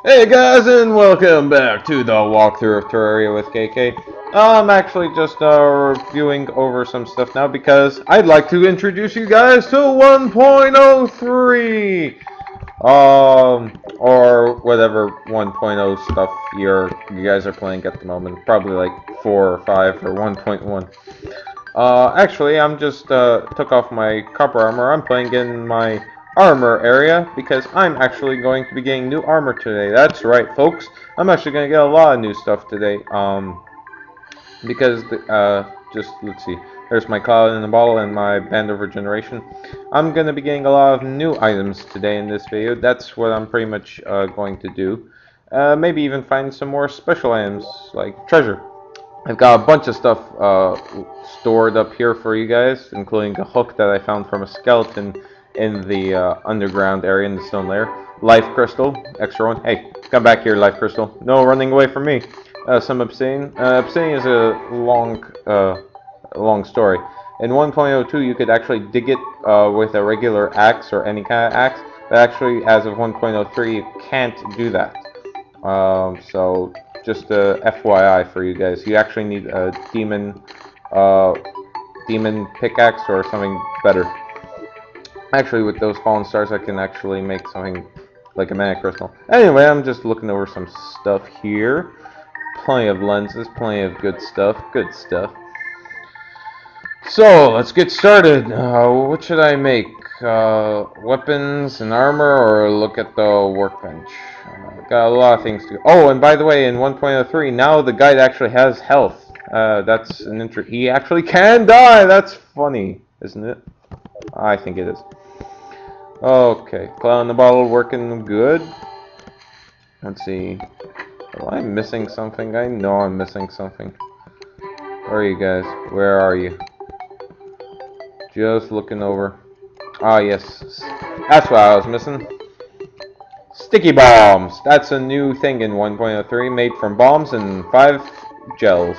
Hey guys, and welcome back to the walkthrough of Terraria with KK. I'm actually just reviewing over some stuff now because I'd like to introduce you guys to 1.03, or whatever 1.0 stuff you guys are playing at the moment. Probably like 4 or 5 or 1.1. Actually, I'm just took off my copper armor. I'm playing in my armor area because I'm actually going to be getting new armor today. That's right, folks. I'm actually going to get a lot of new stuff today. Because just let's see. There's my cloud in the bottle and my band of regeneration. I'm going to be getting a lot of new items today in this video. That's what I'm pretty much going to do. Maybe even find some more special items like treasure. I've got a bunch of stuff stored up here for you guys, including a hook that I found from a skeleton in the underground area in the stone lair. Life crystal, extra one. Hey, come back here, life crystal. No running away from me. Some obsidian. Obsidian is a long story. In 1.02, you could actually dig it with a regular axe or any kind of axe. But actually, as of 1.03, you can't do that. So just a FYI for you guys. You actually need a demon pickaxe or something better. Actually, with those fallen stars, I can actually make something like a mana crystal. Anyway, I'm just looking over some stuff here. Plenty of lenses, plenty of good stuff. Good stuff. So, let's get started. What should I make? Weapons and armor, or look at the workbench? Got a lot of things to do. Oh, and by the way, in 1.03, now the guide actually has health. That's an he actually can die! That's funny, isn't it? I think it is. Okay, cloud in the bottle working good. Let's see. Am I missing something? I know I'm missing something. Where are you guys? Where are you? Just looking over. Ah, yes. That's what I was missing. Sticky bombs. That's a new thing in 1.03, made from bombs and 5 gels.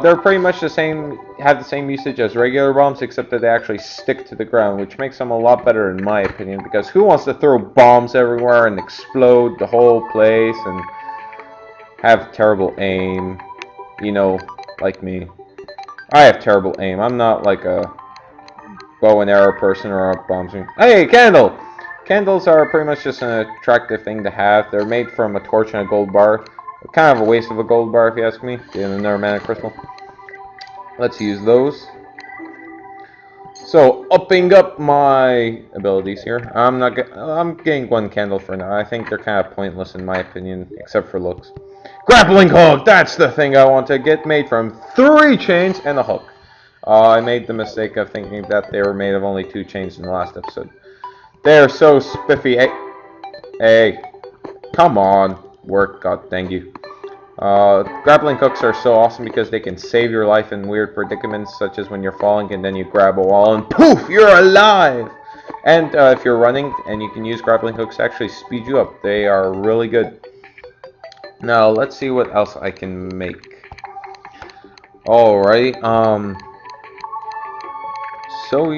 They're pretty much the same, have the same usage as regular bombs, except that they actually stick to the ground, which makes them a lot better in my opinion, because who wants to throw bombs everywhere and explode the whole place and have terrible aim? You know, like me. I have terrible aim. I'm not like a bow and arrow person or a bomb swing. Hey, candle! Candles are pretty much just an attractive thing to have. They're made from a torch and a gold bar. Kind of a waste of a gold bar if you ask me. Getting another mana crystal. Let's use those. So, upping up my abilities here. I'm getting one candle for now. I think they're kind of pointless in my opinion, except for looks. Grappling hook! That's the thing I want to get made from 3 chains and a hook. I made the mistake of thinking that they were made of only 2 chains in the last episode. They're so spiffy. Hey, come on, work, god dang you. Grappling hooks are so awesome because they can save your life in weird predicaments, such as when you're falling and then you grab a wall and poof, you're alive! And if you're running and you can use grappling hooks to actually speed you up, they are really good. Now, let's see what else I can make. Alright, so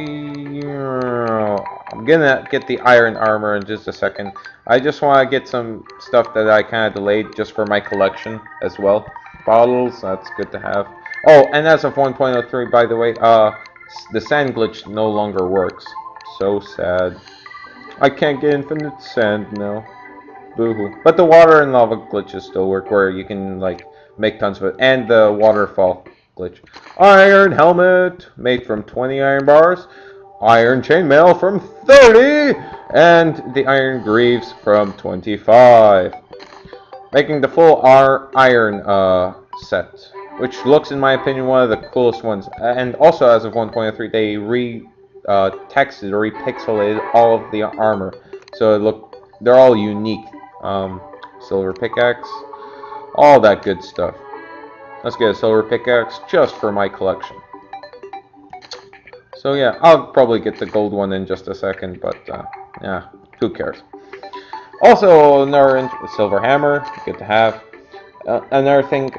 I'm gonna get the iron armor in just a second. I just want to get some stuff that I kind of delayed just for my collection as well. Bottles, that's good to have. Oh, and as of 1.03, by the way, the sand glitch no longer works. So sad. I can't get infinite sand now. Boo-hoo. But the water and lava glitches still work, where you can like make tons of it, and the waterfall glitch. Iron helmet made from 20 iron bars. Iron chainmail from 30, and the iron greaves from 25, making the full iron set, which looks, in my opinion, one of the coolest ones. And also, as of 1.3, they texted or repixelated all of the armor, so they're all unique. Silver pickaxe, all that good stuff. Let's get a silver pickaxe just for my collection. So yeah, I'll probably get the gold one in just a second, but yeah, who cares? Also, another silver hammer, good to have. Another thing,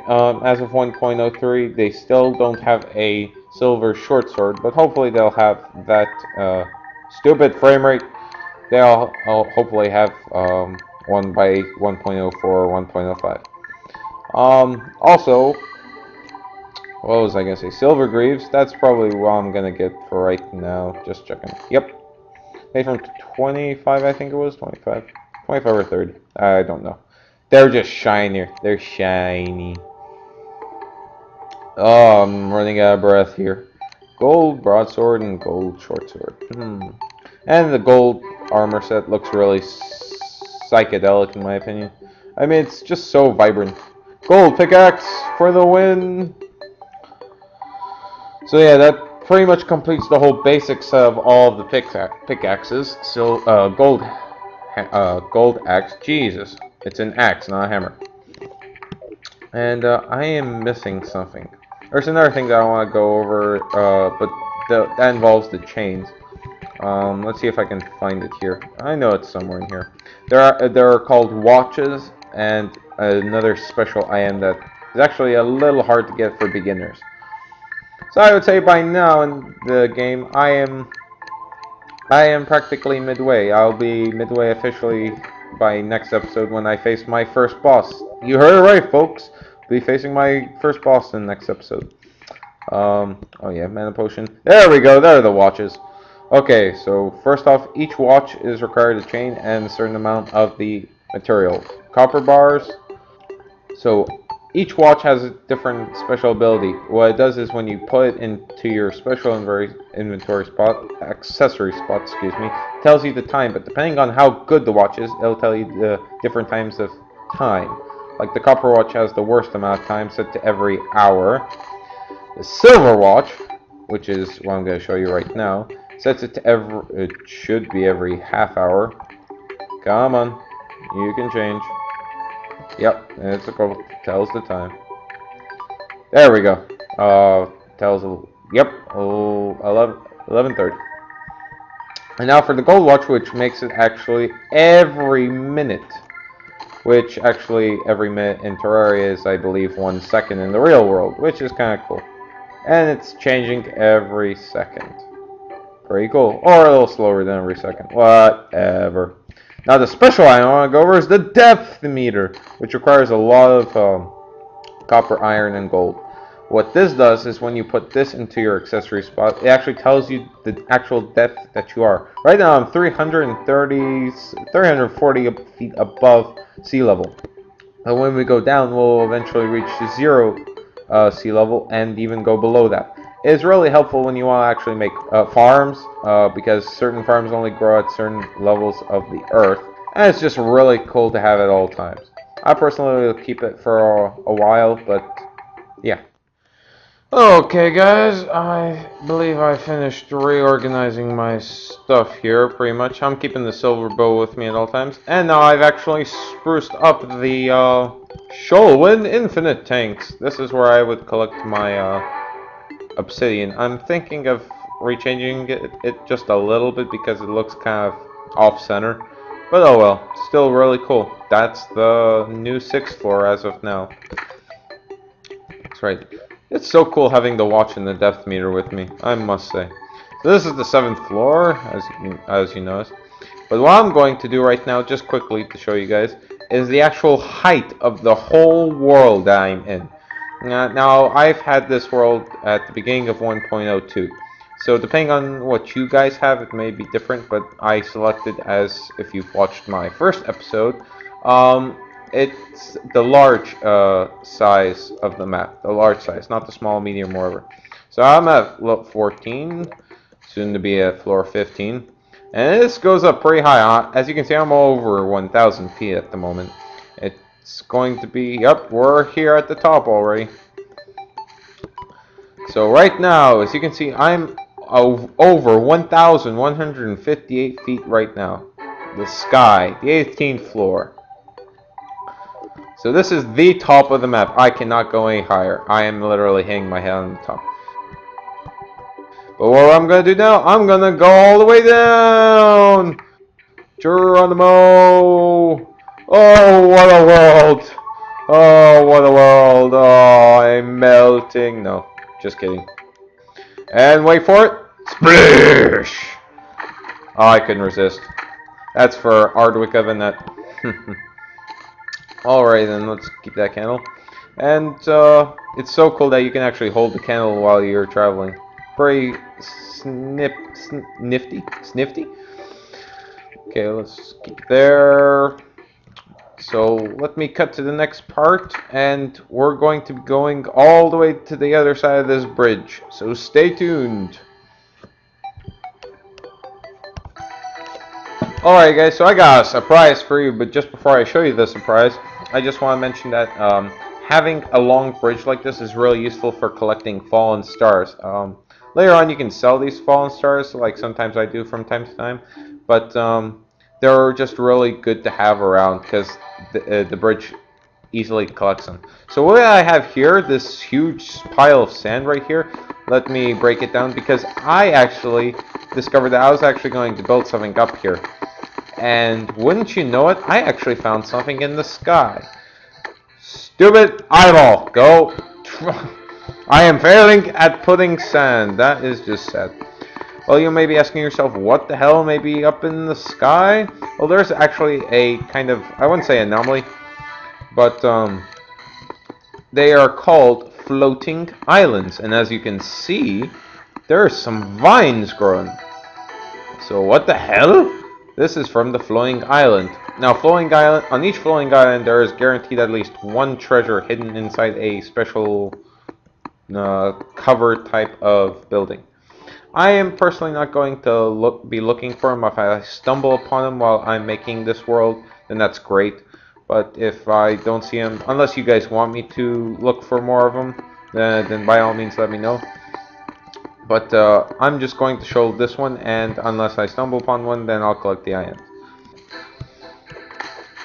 as of 1.03, they still don't have a silver short sword, but hopefully they'll have that stupid frame rate. They'll hopefully have 1 by 1.04 or 1.05. Also, what was I gonna say? Silver Greaves. That's probably what I'm gonna get for right now. Just checking. Yep. Made from 25, I think it was 25, 25 or 30. I don't know. They're just shinier. They're shiny. Oh, I'm running out of breath here. Gold broadsword and gold short sword. And the gold armor set looks really psychedelic in my opinion. I mean, it's just so vibrant. Gold pickaxe for the win. So yeah, that pretty much completes the whole basics of all of the pickaxes. So gold axe. Jesus, it's an axe, not a hammer. And I am missing something. There's another thing that I want to go over, but that involves the chains. Let's see if I can find it here. I know it's somewhere in here. There are called watches, and another special item that is actually a little hard to get for beginners. So I would say by now in the game, I am practically midway. I'll be midway officially by next episode when I face my first boss. You heard it right, folks. I'll be facing my first boss in the next episode. Oh yeah, mana potion. There we go. There are the watches. Okay, so first off, each watch is required a chain and a certain amount of the material. Copper bars. So each watch has a different special ability. What it does is when you put it into your special accessory spot, excuse me, it tells you the time. But depending on how good the watch is, it'll tell you the different times of time. Like the copper watch has the worst amount of time set to every hour. The silver watch, which is what I'm going to show you right now, sets it to it should be every half hour. Come on, you can change. Yep, it's a couple, tells the time. There we go. Tells, yep, 11:30. And now for the gold watch, which makes it actually every minute. Which actually every minute in Terraria is, I believe, 1 second in the real world, which is kind of cool. And it's changing every second. Pretty cool. Or a little slower than every second. Whatever. Now the special item I want to go over is the depth meter, which requires a lot of copper, iron, and gold. What this does is when you put this into your accessory spot, it actually tells you the actual depth that you are. Right now I'm 340 feet above sea level. And when we go down, we'll eventually reach 0 sea level and even go below that. It's really helpful when you want to actually make farms, because certain farms only grow at certain levels of the earth, and it's just really cool to have at all times. I personally will keep it for a while, but yeah. Okay guys, I believe I finished reorganizing my stuff here, pretty much. I'm keeping the silver bow with me at all times, and now I've actually spruced up the Shoalwind Infinite tanks. This is where I would collect my obsidian. I'm thinking of rechanging it just a little bit because it looks kind of off-center. But oh well, still really cool. That's the new 6th floor as of now. That's right. It's so cool having the watch and the depth meter with me, I must say. So this is the 7th floor, as you noticed. But what I'm going to do right now, just quickly to show you guys, is the actual height of the whole world that I'm in. Now, I've had this world at the beginning of 1.02. So depending on what you guys have, it may be different, but I selected, as if you've watched my first episode, it's the large size of the map. The large size, not the small, medium, whatever. So I'm at floor 14, soon to be at floor 15. And this goes up pretty high. As you can see, I'm over 1,000 feet at the moment. It's going to be, yep, we're here at the top already. So right now, as you can see, I'm over 1,158 feet right now. The sky, the 18th floor. So this is the top of the map. I cannot go any higher. I am literally hitting my head on the top. But what I'm going to do now, I'm going to go all the way down. Geronimo. Oh, what a world. Oh, what a world. Oh, I'm melting. No, just kidding. And wait for it. Splish. Oh, I couldn't resist. That's for Ardwick of the Net. Alright then, let's keep that candle. And it's so cool that you can actually hold the candle while you're traveling. Pretty nifty? Snifty? Okay, let's keep it there. So let me cut to the next part, and we're going to be going all the way to the other side of this bridge. So stay tuned. Alright guys, so I got a surprise for you, but just before I show you the surprise, I just want to mention that having a long bridge like this is really useful for collecting fallen stars. Later on you can sell these fallen stars, like sometimes I do from time to time, but they're just really good to have around because the bridge easily collects them. So what I have here, this huge pile of sand right here, let me break it down because I actually discovered that I was actually going to build something up here. And wouldn't you know it, I actually found something in the sky. Stupid eyeball, go. I am failing at putting sand. That is just sad. Well, you may be asking yourself, what the hell may be up in the sky? Well, there's actually a kind of, I wouldn't say anomaly, but they are called floating islands. And as you can see, there are some vines growing. So what the hell? This is from the floating island. Now, floating island, on each floating island, there is guaranteed at least one treasure hidden inside a special cover type of building. I am personally not going to be looking for them. If I stumble upon them while I'm making this world, then that's great. But if I don't see them, unless you guys want me to look for more of them, then by all means let me know. But I'm just going to show this one, and unless I stumble upon one, then I'll collect the items.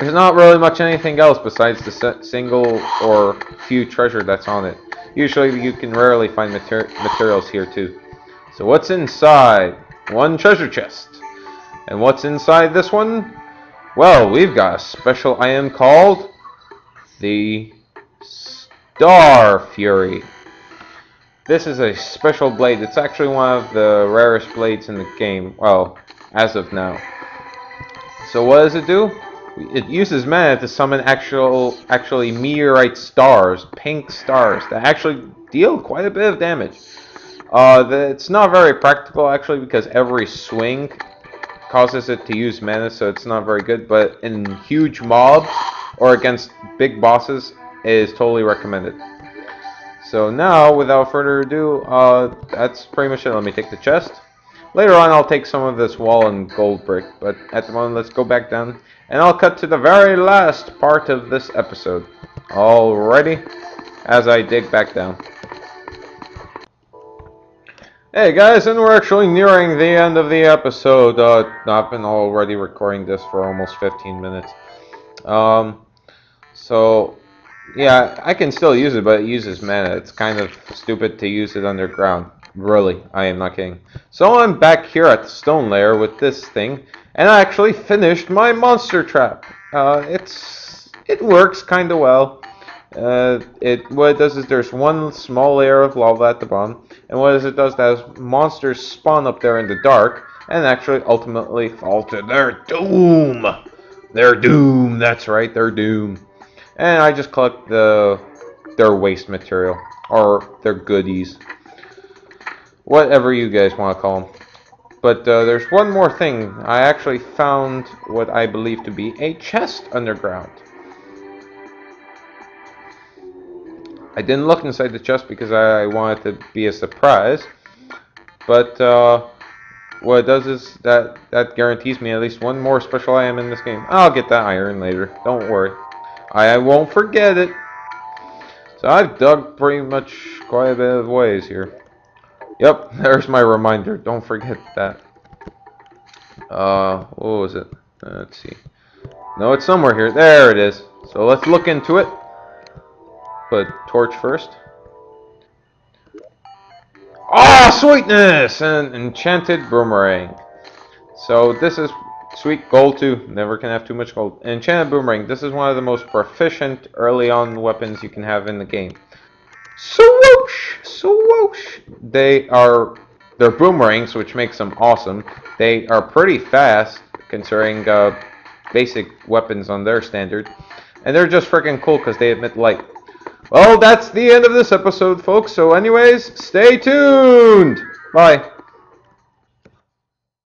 There's not really much anything else besides the single or few treasure that's on it. Usually you can rarely find materials here too. So what's inside? One treasure chest. And what's inside this one? Well, we've got a special item called the Star Fury. This is a special blade. It's actually one of the rarest blades in the game. Well, as of now. So what does it do? It uses mana to summon actually meteorite stars, pink stars, that actually deal quite a bit of damage. It's not very practical actually because every swing causes it to use mana, so it's not very good. But in huge mobs or against big bosses, it is totally recommended. So now, without further ado, that's pretty much it. Let me take the chest. Later on, I'll take some of this wall and gold brick, but at the moment, let's go back down, and I'll cut to the very last part of this episode. Alrighty, as I dig back down. Hey guys, and we're actually nearing the end of the episode. I've been already recording this for almost 15 minutes. So yeah, I can still use it, but it uses mana. It's kind of stupid to use it underground. Really, I am not kidding. So I'm back here at the stone layer with this thing, and I actually finished my monster trap. It works kind of well. What it does is there's one small layer of lava at the bottom, and what it does that monsters spawn up there in the dark and actually ultimately fall to their doom. Their doom. That's right, their doom. And I just collect their waste material or their goodies, whatever you guys want to call them. But there's one more thing. I actually found what I believe to be a chest underground. I didn't look inside the chest because I wanted to be a surprise. But what it does is that guarantees me at least one more special item in this game. I'll get that iron later. Don't worry. I won't forget it. So I've dug pretty much quite a bit of ways here. Yep, there's my reminder. Don't forget that. What was it? Let's see. No, it's somewhere here. There it is. So let's look into it. Put torch first. Ah, sweetness! An enchanted boomerang. So this is sweet gold too. Never can have too much gold. Enchanted boomerang. This is one of the most proficient early on weapons you can have in the game. Swoosh! Swoosh! They're boomerangs, which makes them awesome. They are pretty fast, considering basic weapons on their standard. And they're just freaking cool because they emit light. Well, that's the end of this episode, folks. So anyways, stay tuned. Bye.